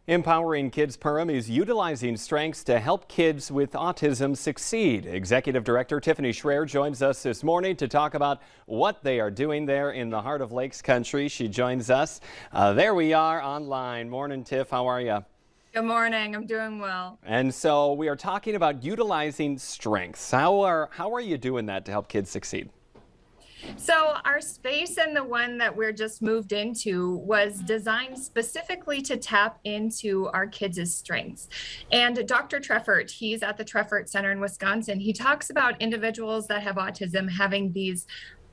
Empowering Kids Perham is utilizing strengths to help kids with autism succeed. Executive Director Tiffany Schreier joins us this morning to talk about what they are doing there in the heart of Lakes Country. She joins us. There we are online. Morning, Tiff. How are you? Good morning. I'm doing well. And so we are talking about utilizing strengths. How are you doing that to help kids succeed? So our space and the one that we're just moved into was designed specifically to tap into our kids' strengths. And Dr. Treffert, he's at the Treffert Center in Wisconsin. He talks about individuals that have autism having these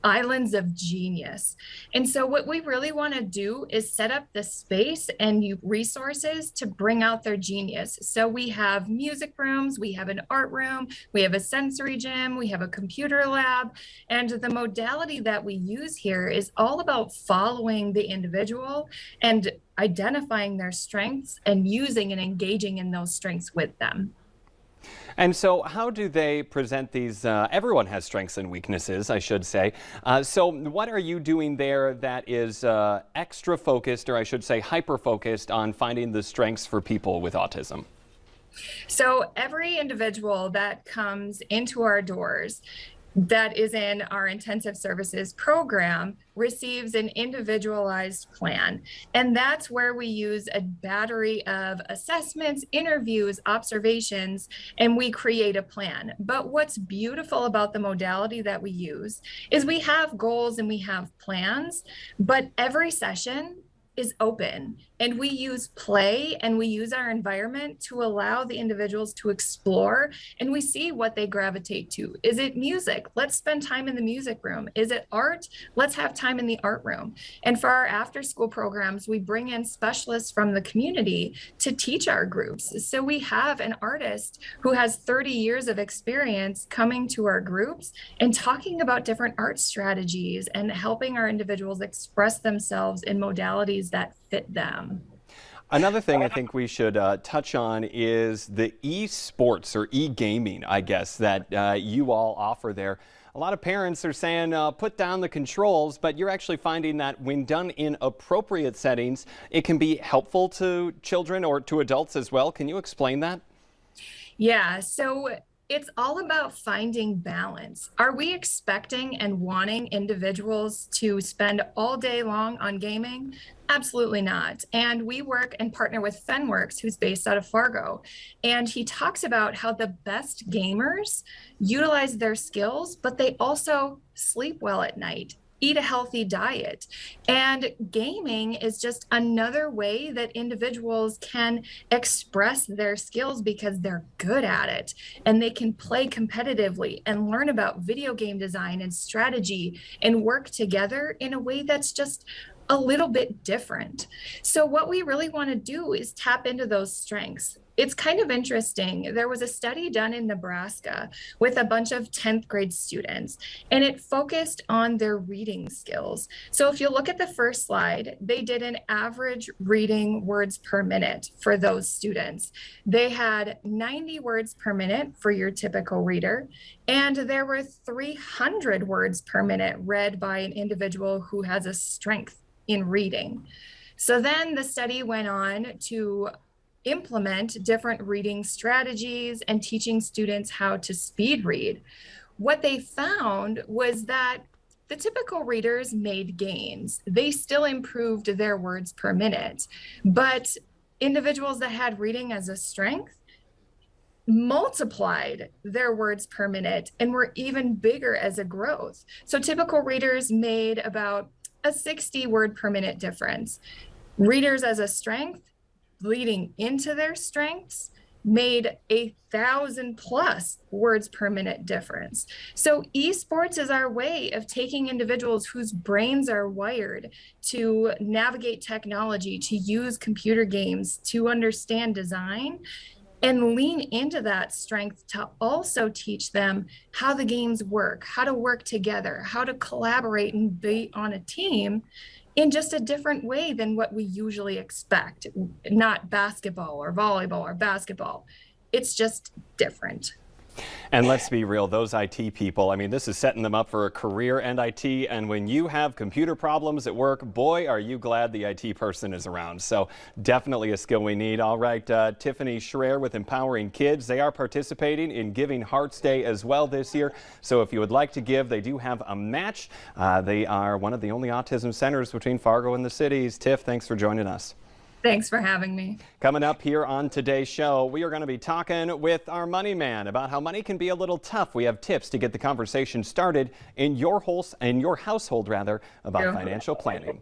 islands of genius. And so what we really want to do is set up the space and resources to bring out their genius. So we have music rooms, we have an art room, we have a sensory gym, we have a computer lab. And the modality that we use here is all about following the individual and identifying their strengths and using and engaging in those strengths with them. And so how do they present these? Everyone has strengths and weaknesses, I should say. So what are you doing there that is extra focused, or I should say hyper focused on finding the strengths for people with autism? So every individual that comes into our doors that is in our intensive services program receives an individualized plan. And that's where we use a battery of assessments, interviews, observations, and we create a plan. But what's beautiful about the modality that we use is we have goals and we have plans, but every session is open, and we use play and we use our environment to allow the individuals to explore, and we see what they gravitate to. Is it music? Let's spend time in the music room. Is it art? Let's have time in the art room. And for our after school programs, we bring in specialists from the community to teach our groups. So we have an artist who has 30 years of experience coming to our groups and talking about different art strategies and helping our individuals express themselves in modalities that fit them. Another thing I think we should touch on is the e-sports or e-gaming, I guess, that you all offer there. A lot of parents are saying put down the controls, but you're actually finding that when done in appropriate settings, it can be helpful to children or to adults as well. Can you explain that? Yeah, so it's all about finding balance. Are we expecting and wanting individuals to spend all day long on gaming? Absolutely not. And we work and partner with Fenworks, who's based out of Fargo. And he talks about how the best gamers utilize their skills, but they also sleep well at night, eat a healthy diet. And gaming is just another way that individuals can express their skills because they're good at it, and they can play competitively and learn about video game design and strategy and work together in a way that's just a little bit different. So what we really want to do is tap into those strengths. It's kind of interesting. There was a study done in Nebraska with a bunch of 10th grade students, and it focused on their reading skills. So if you look at the first slide, they did an average reading words per minute for those students. They had 90 words per minute for your typical reader, and there were 300 words per minute read by an individual who has a strength in reading. So then the study went on to implement different reading strategies and teaching students how to speed read. What they found was that the typical readers made gains. They still improved their words per minute, but individuals that had reading as a strength multiplied their words per minute and were even bigger as a growth. So typical readers made about a 60 word per minute difference. Readers as a strength, leading into their strengths, made 1,000+ words per minute difference. So esports is our way of taking individuals whose brains are wired to navigate technology, to use computer games, to understand design, and lean into that strength to also teach them how the games work, how to work together, how to collaborate and be on a team in just a different way than what we usually expect. Not basketball or volleyball or basketball. It's just different. And let's be real, those IT people, I mean, this is setting them up for a career in IT. And when you have computer problems at work, boy, are you glad the IT person is around. So definitely a skill we need. All right, Tiffany Schreier with Empowering Kids. They are participating in Giving Hearts Day as well this year. So if you would like to give, they do have a match. They are one of the only autism centers between Fargo and the cities. Tiff, thanks for joining us. Thanks for having me. Coming up here on today's show, we are going to be talking with our money man about how money can be a little tough. We have tips to get the conversation started in your household about financial planning.